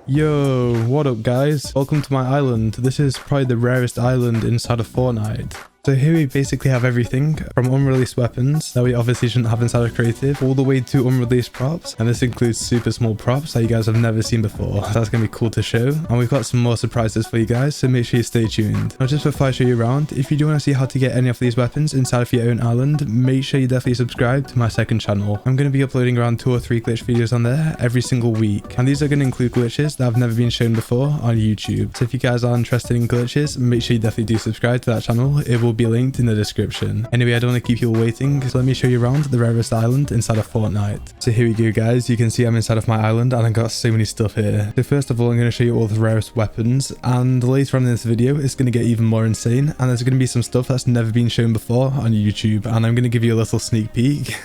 Yo, what up guys? Welcome to my island. This is probably the rarest island inside of Fortnite. So here we basically have everything from unreleased weapons that we obviously shouldn't have inside of creative, all the way to unreleased props, and this includes super small props that you guys have never seen before. So that's gonna be cool to show, and we've got some more surprises for you guys, so make sure you stay tuned. Now just before I show you around, if you do want to see how to get any of these weapons inside of your own island, make sure you definitely subscribe to my second channel. I'm going to be uploading around 2 or 3 glitch videos on there every single week, and these are going to include glitches that have never been shown before on YouTube. So if you guys are interested in glitches, make sure you definitely do subscribe to that channel. It will be linked in the description. Anyway, I don't want to keep you all waiting, so let me show you around the rarest island inside of Fortnite. So here we go guys, you can see I'm inside of my island and I've got so many stuff here. So first of all, I'm going to show you all the rarest weapons, and later on in this video it's going to get even more insane, and there's going to be some stuff that's never been shown before on YouTube, and I'm going to give you a little sneak peek.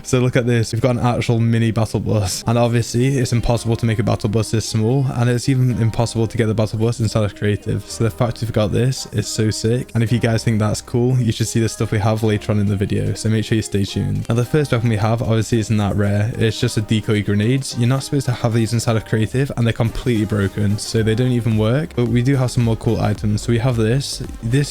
So look at this, we've got an actual mini battle bus, and obviously it's impossible to make a battle bus this small, and it's even impossible to get the battle bus inside of creative. So the fact we've got this is so sick, and if you guys think that's cool, you should see the stuff we have later on in the video, so make sure you stay tuned. Now the first weapon we have obviously isn't that rare, it's just a decoy grenades. You're not supposed to have these inside of creative, and they're completely broken, so they don't even work, but we do have some more cool items. So we have this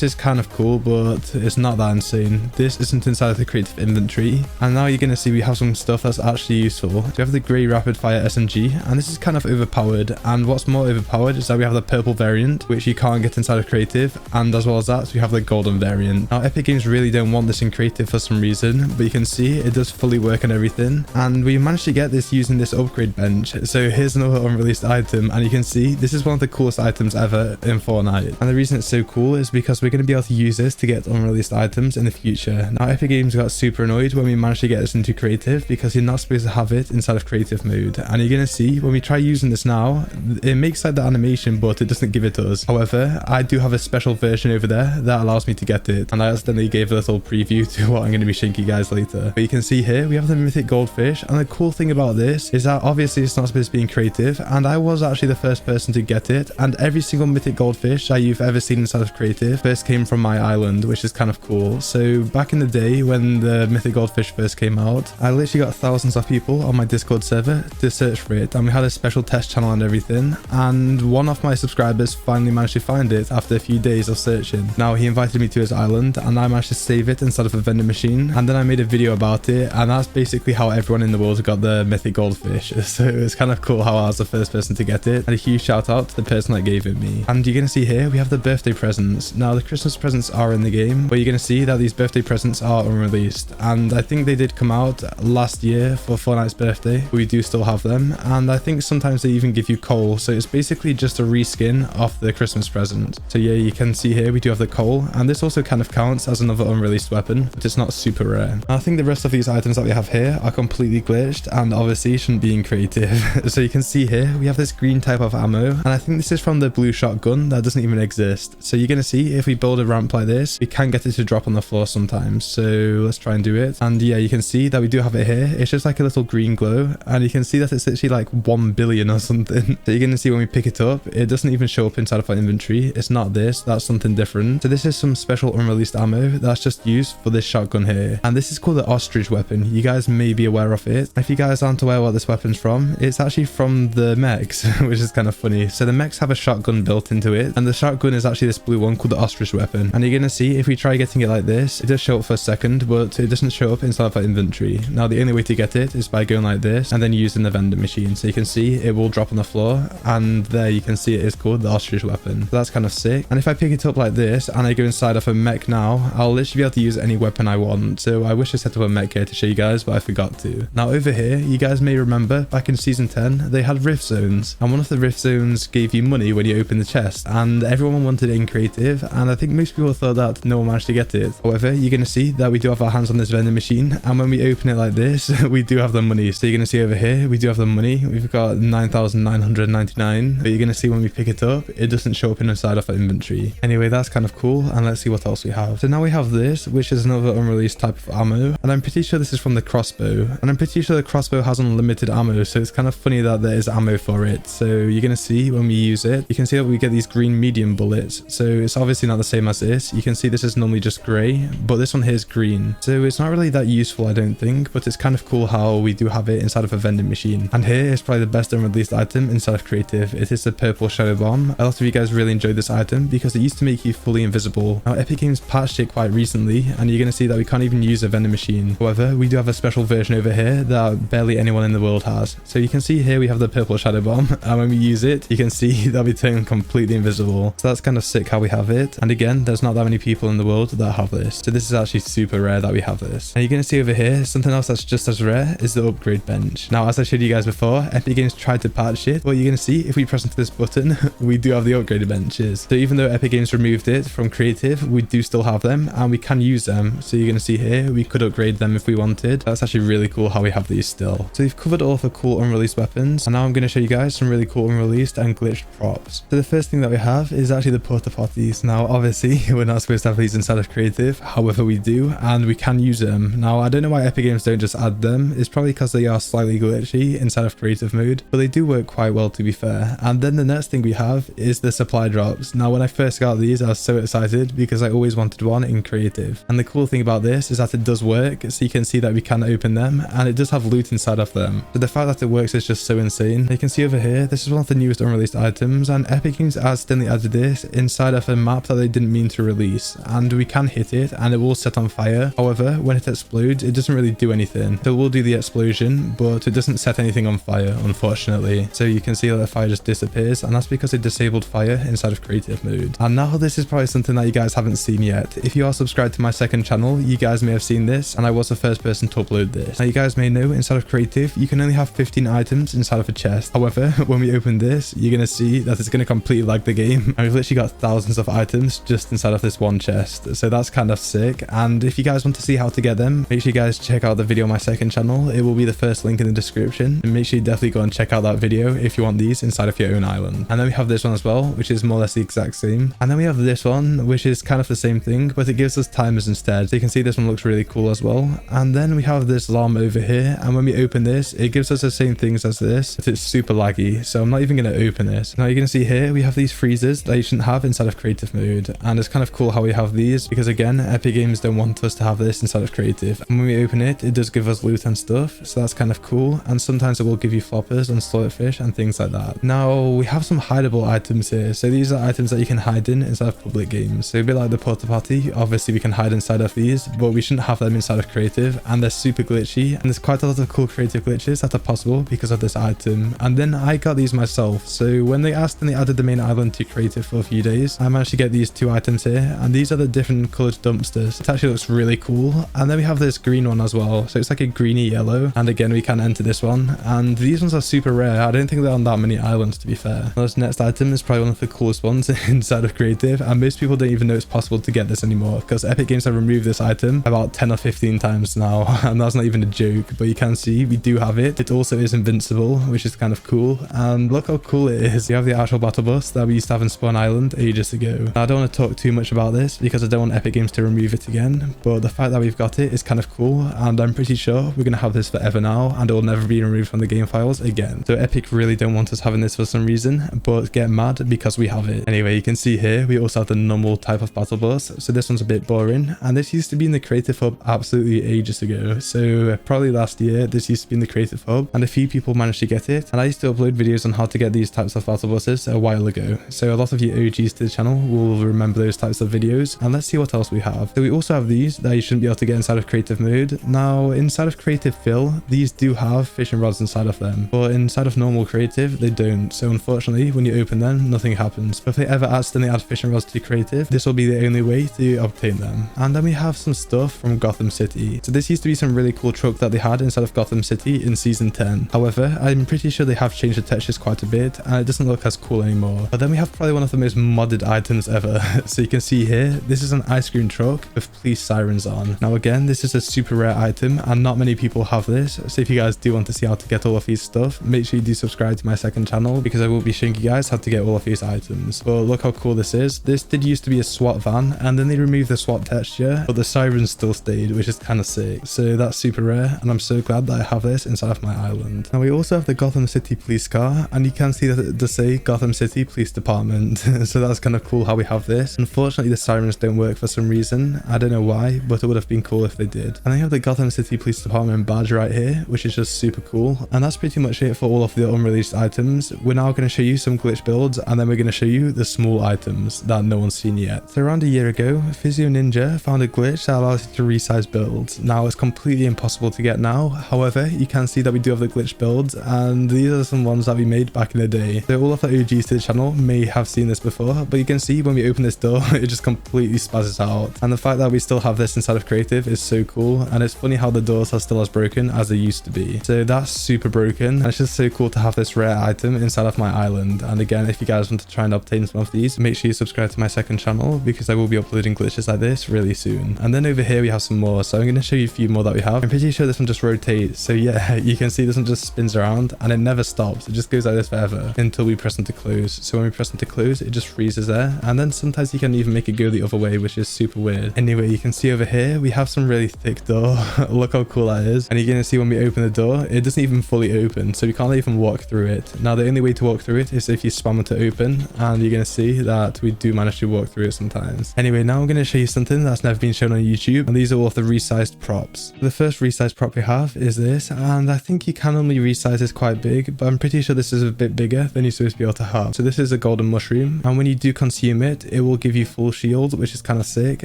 is kind of cool, but it's not that insane. This isn't inside of the creative inventory, and now you're going to see we have some stuff that's actually useful. So we have the grey rapid fire SMG, and this is kind of overpowered, and what's more overpowered is that we have the purple variant, which you can't get inside of creative, and as well as that we have the golden variant. Now Epic Games really don't want this in creative for some reason, but you can see it does fully work on everything, and we managed to get this using this upgrade bench. So here's another unreleased item, and you can see this is one of the coolest items ever in Fortnite, and the reason it's so cool is because we're going to be able to use this to get unreleased items in the future. Now Epic Games got super annoyed when we managed to get this into creative, because you're not supposed to have it inside of creative mode, and you're going to see when we try using this now, it makes like the animation, but it doesn't give it to us. However, I do have a special version over there that allows me to get it, and I accidentally gave a little preview to what I'm going to be showing you guys later. But you can see here we have the mythic goldfish, and the cool thing about this is that obviously it's not supposed to be in creative, and I was actually the first person to get it, and every single mythic goldfish that you've ever seen inside of creative first came from my island, which is kind of cool. So back in the day when the mythic goldfish first came out, I literally got thousands of people on my Discord server to search for it, and we had a special test channel and everything, and one of my subscribers finally managed to find it after a few days of searching. Now he invited me to his island, and I managed to save it inside of a vending machine, and then I made a video about it, and that's basically how everyone in the world got the mythic goldfish. So it's kind of cool how I was the first person to get it, and a huge shout out to the person that gave it me. And you're going to see here we have the birthday presents. Now the Christmas presents are in the game, but you're going to see that these birthday presents are unreleased, and I think they did come out last year for Fortnite's birthday, but we do still have them, and I think sometimes they even give you coal, so it's basically just a reskin of the Christmas present. So yeah, you can see here we do have the coal, and this also kind of counts as another unreleased weapon, but it's not super rare. And I think the rest of these items that we have here are completely glitched, and obviously shouldn't be in creative. So you can see here we have this green type of ammo, and I think this is from the blue shotgun that doesn't even exist. So you're going to see if we build a ramp like this, we can get it to drop on the floor sometimes, so let's try and do it. And yeah, you can see that we do have it here. It's just like a little green glow, and you can see that it's literally like 1 billion or something. So you're going to see when we pick it up, it doesn't even show up inside of our inventory. It's not this, that's something different. So this is some special unreleased ammo that's just used for this shotgun here, and this is called the ostrich weapon. You guys may be aware of it. If you guys aren't aware what this weapon's from, it's actually from the mechs, which is kind of funny. So the mechs have a shotgun built into it, and the shotgun is actually this blue one called the ostrich weapon, and you're going to see if we try getting it like this, it does show up for a second, but it doesn't show up inside of our inventory. Now the only way to get it is by going like this and then using the vending machine. So you can see it will drop on the floor, and there you can see it is called the ostrich weapon. So that's kind of sick. And if I pick it up like this and I go inside of a mech now, I'll literally be able to use any weapon I want. So I wish I set up a mech here to show you guys, but I forgot to. Now over here, you guys may remember back in season 10 they had rift zones, and one of the rift zones gave you money when you open the chest, and everyone wanted it in creative, and I think most people thought that no one managed to get it. However, you're going to see that we do have our hands on this vending machine, and when we open it like this we do have the money. So you're going to see over here we do have the money. We've got 9,999, but you're going to see when we pick it up it doesn't show up inside of our inventory. Anyway, that's kind of cool, and let's see what else we have. So now we have this, which is another unreleased type of ammo, and I'm pretty sure this is from the crossbow, and I'm pretty sure the crossbow has unlimited ammo, so it's kind of funny that there is ammo for it. So you're gonna see when we use it, you can see that we get these green medium bullets, so it's obviously not the same as this. You can see this is normally just gray, but this one here is green, so it's not really that useful, I don't think, but it's kind of cool how we do have it inside of a vending machine. And here is probably the best unreleased item inside of creative. It is the purple shadow bomb. A lot of you guys really enjoyed this item because it used to make you fully invisible. Now Epic Games patched it quite recently, and you're gonna see that we can't even use a vending machine. However, we do have a special version over here that barely anyone in the world has. So you can see here we have the purple shadow bomb, and when we use it, you can see that we turn completely invisible. So that's kind of sick how we have it. And again, there's not that many people in the world that have this. So this is actually super rare that we have this. And you're gonna see over here, something else that's just as rare is the upgrade bench. Now, as I showed you guys before, Epic Games tried to patch it, but you're gonna see if we press into this button, we do have the upgraded benches. So even though Epic Games removed it from creative, we do still have them and we can use them. So you're gonna see here, we could upgrade them if we wanted. That's actually really cool how we have these still. So we've covered all of the cool unreleased weapons, and now I'm gonna show you guys some really cool unreleased and glitched props. So the first thing that we have is actually the porta potties. Now obviously we're not supposed to have these inside of creative, however we do, and we can use them. Now I don't know why Epic Games don't just add them. It's probably because they are slightly glitchy inside of creative mode, but they do work quite well, to be fair. And then the next thing we have is the supply drops. Now when I first got these, I was so excited because I always wanted one in creative, and the cool thing about this is that it does work. So you can see that we can open them, and it does have loot inside of them. So the fact that it works is just so insane. You can see over here, this is one of the newest unreleased items, and Epic Games accidentally added this inside of a map that they didn't mean to release, and we can hit it and it will set on fire. However, when it explodes, it doesn't really do anything. So it will do the explosion, but it doesn't set anything on fire, unfortunately. So you can see that the fire just disappears, and that's because it disabled fire inside of creative mode. And now this is probably something that you guys haven't seen yet. If you are subscribed to my second channel, you guys may have seen this, and I was the first person to upload this. Now you guys may know inside of creative, you can only have 15 items inside of a chest. However, when we open this, you're gonna see that it's gonna completely lag the game, and we've literally got thousands of items just inside of this one chest. So that's kind of sick. And if you guys want to see how to get them, make sure you guys check out the video on my second channel. It will be the first link in the description, and make sure you definitely go and check out that video if you want these inside of your own island. And then we have this one as well, which is more or less the exact same. And then we have this one, which is kind of the same thing, but it gives us timers instead. So you can see this one looks really cool as well. And then we have this llama over here, and when we open this, it gives us the same things as this, but it's super laggy, so I'm not even going to open this. Now you're going to see here we have these freezers that you shouldn't have inside of creative mode, and it's kind of cool how we have these because again, Epic Games don't want us to have this inside of creative. And when we open it, it does give us loot and stuff, so that's kind of cool. And sometimes it will give you floppers and slurpfish and things like that. Now we have some hideable items here. So these are items that you can hide in inside of public games. So a bit like the porta potty, obviously we can hide inside of these, but we shouldn't have them inside of creative, and they're super glitchy, and there's quite a lot of cool creative glitches that are possible because of this item. And then I got these myself. So when they asked and they added the main island to creative for a few days, I managed to get these two items here, and these are the different colored dumpsters. It actually looks really cool. And then we have this green one as well, so it's like a greeny yellow, and again we can enter this one, and these ones are super rare. I don't think they're on that many islands, to be fair. Now, this next item is probably one of the coolest ones inside of creative, and most people don't even know it's possible to get this anymore because Epic Games have removed this item about 10 or 15 times now, and that's not even a joke. But you can see we do have it. It also is invincible, which is kind of cool, and look how cool it is. We have the actual battle bus that we used to have in Spawn Island ages ago. Now, I don't want to talk too much about this because I don't want Epic Games to remove it again, but the fact that we've got it is kind of cool, and I'm pretty sure we're going to have this forever now, and it will never be removed from the game files again. So Epic really don't want us having this for some reason, but get mad because we have it. Anyway, you can see here we also have the normal type of battle bus, so this one's a bit boring, and this used to be in the creative hub absolutely ages ago. So probably last year this used to be in the creative hub, and a few people managed to get it, and I used to upload videos on how to get these types of battle buses a while ago. So a lot of you OGs to the channel will remember those types of videos. And let's see what else we have. So we also have these that you shouldn't be able to get inside of creative mode. Now inside of creative fill, these do have fishing rods inside of them, but inside of normal creative they don't. So unfortunately when you open them, nothing happens. But if they ever accidentally add fishing rods to creative, this will be the only way to obtain them. And then we have some stuff from Gotham City. So this used to be some really cool truck that they had inside of Gotham City in season 10. However, I'm pretty sure they have changed the textures quite a bit, and it doesn't look as cool anymore. But then we have probably one of the most modded items ever. So you can see here, this is an ice cream truck with police sirens on. Now again, this is a super rare item, and not many people have this. So if you guys do want to see how to get all of these stuff, make sure you do subscribe to my second channel because I will be showing you guys how to get all of these items. But look how cool this is. This did used to be a SWAT SWAT van, and then they removed the SWAT texture, but the sirens still stayed, which is kind of sick. So that's super rare, and I'm so glad that I have this inside of my island. Now we also have the Gotham City police car, and you can see that it does say Gotham City Police Department. So that's kind of cool how we have this. Unfortunately, the sirens don't work for some reason. I don't know why, but it would have been cool if they did. And I have the Gotham City Police Department badge right here, which is just super cool. And that's pretty much it for all of the unreleased items. We're now going to show you some glitch builds, and then we're going to show you the small items that no one's seen yet. So around a year ago, Physioninja found a glitch that allows you to resize builds. Now it's completely impossible to get now. However, you can see that we do have the glitch builds, and these are some ones that we made back in the day. So all of the OGs to the channel may have seen this before, but you can see when we open this door, it just completely spazzes out. And the fact that we still have this inside of creative is so cool, and it's funny how the doors are still as broken as they used to be. So that's super broken, and it's just so cool to have this rare item inside of my island. And again, if you guys want to try and obtain some of these, make sure you subscribe to my second channel, because I will be uploading glitches like this really soon. And then over here we have some more, so I'm going to show you a few more that we have. I'm pretty sure this one just rotates, so yeah, you can see this one just spins around and it never stops. It just goes like this forever until we press into close. So when we press into close, it just freezes there, and then sometimes you can even make it go the other way, which is super weird. Anyway, you can see over here we have some really thick door. Look how cool that is. And you're gonna see when we open the door, it doesn't even fully open, so we can't even walk through it. Now the only way to walk through it is if you spam it to open, and you're gonna see that we do manage to walk through it sometimes. Anyway, now I'm gonna show you something that's never been shown on YouTube, and these are all of the resized props. The first resized prop we have is this, and I think you can only resize this quite big, but I'm pretty sure this is a bit bigger than you're supposed to be able to have. So this is a golden mushroom, and when you do consume it, it will give you full shield, which is kind of sick.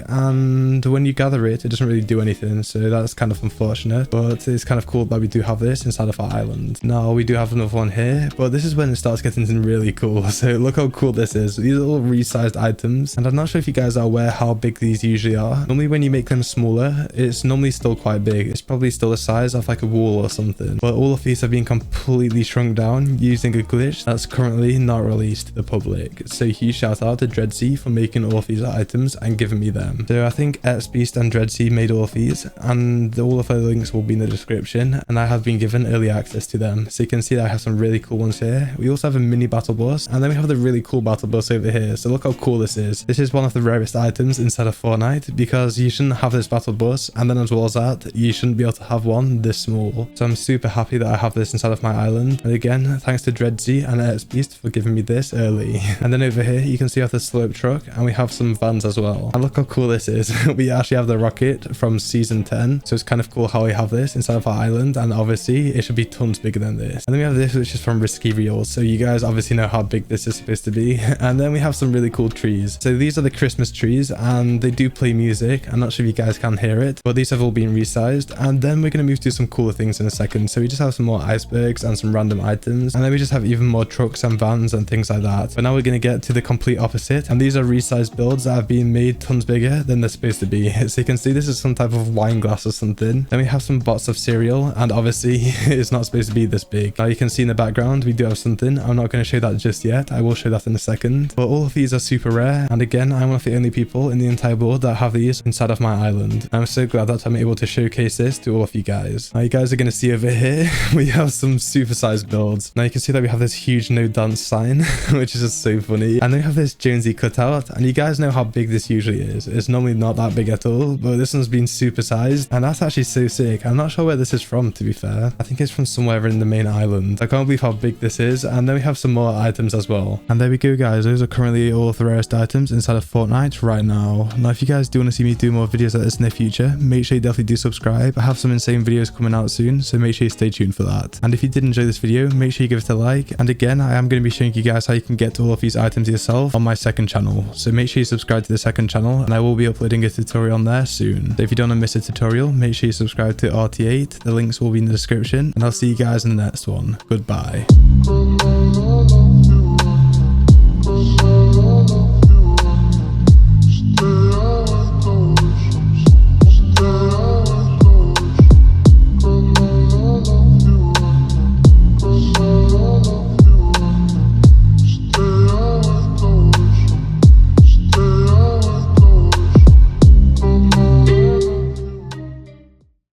And when you gather it, it doesn't really do anything, so that's kind of unfortunate, but it's kind of cool that we do have this inside of our island. Now we do have another one here, but this is when it starts getting really cool. So look how cool this is. These are all resized items, and I'm not sure if you guys are aware how big these usually are. Normally when you make them smaller, it's normally still quite big. It's probably still the size of like a wall or something, but all of these have been completely shrunk down using a glitch that's currently not released to the public. So huge shout out to Dreddsy for making all of these items and giving me them. So I think xBeast and Dreddsy made all of these, and all of their links will be in the description, and I have been given early access to them. So you can see that I have some really cool ones here. We also have a mini battle bus, and then we have the really cool battle bus over here. So look how cool this is. This is one of the rarest items inside of Fortnite, because you shouldn't have this battle bus, and then as well as that, you shouldn't be able to have one this small. So I'm super happy that I have this inside of my island. And again, thanks to Dreddsy and xBeast for giving me this early. And then over here, you can see I have the slope truck, and we have some vans as well. And look how cool this is. We actually have the rocket from season 10. So it's kind of cool how we have this inside of our island, and obviously it should be tons bigger than this. And then we have this, which is from Risky Reels. So you guys obviously know how big this is supposed to be. And then we have some really cool trees. So these are the Christmas trees, and they do play music. I'm not sure if you guys can hear it, but these have all been resized. And then we're going to move to some cooler things in a second. So we just have some more icebergs and some random items, and then we just have even more trucks and vans and things like that. But now we're going to get to the complete opposite, and these are resized builds that have been made tons bigger than they're supposed to be. So you can see this is some type of wine glass or something. Then we have some bots of cereal, and obviously it's not supposed to be this big. Now you can see in the background we do have something. I'm not going to show that just yet. I will show that in a second. But all of these are super rare, and again, I'm one of the only people in the entire world that have these inside of my island. I'm so glad that I'm able to showcase this to all of you guys. Now you guys are going to see over here we have some supersized builds. Now you can see that we have this huge no dance sign, which is just so funny. And then we have this Jonesy cutout, and you guys know how big this usually is. It's normally not that big at all, but this one's been supersized, and that's actually so sick. I'm not sure where this is from, to be fair. I think it's from somewhere in the main island. I can't believe how big this is. And then we have some more items as well. And there we go, guys. Those are currently all of the rarest items inside of Fortnite right now. Now if you guys do want to see me do more videos like this in the future, make sure you definitely do subscribe. I have some insane videos coming out soon, so make sure you stay tuned for that. And if you did enjoy this video, make sure you give it a like. And again, I am going to be showing you guys how you can get to all of these items yourself on my second channel. So make sure you subscribe to the second channel, and I will be uploading a tutorial on there soon. So if you don't want to miss a tutorial, make sure you subscribe to RT8. The links will be in the description, and I'll see you guys in the next one. Goodbye.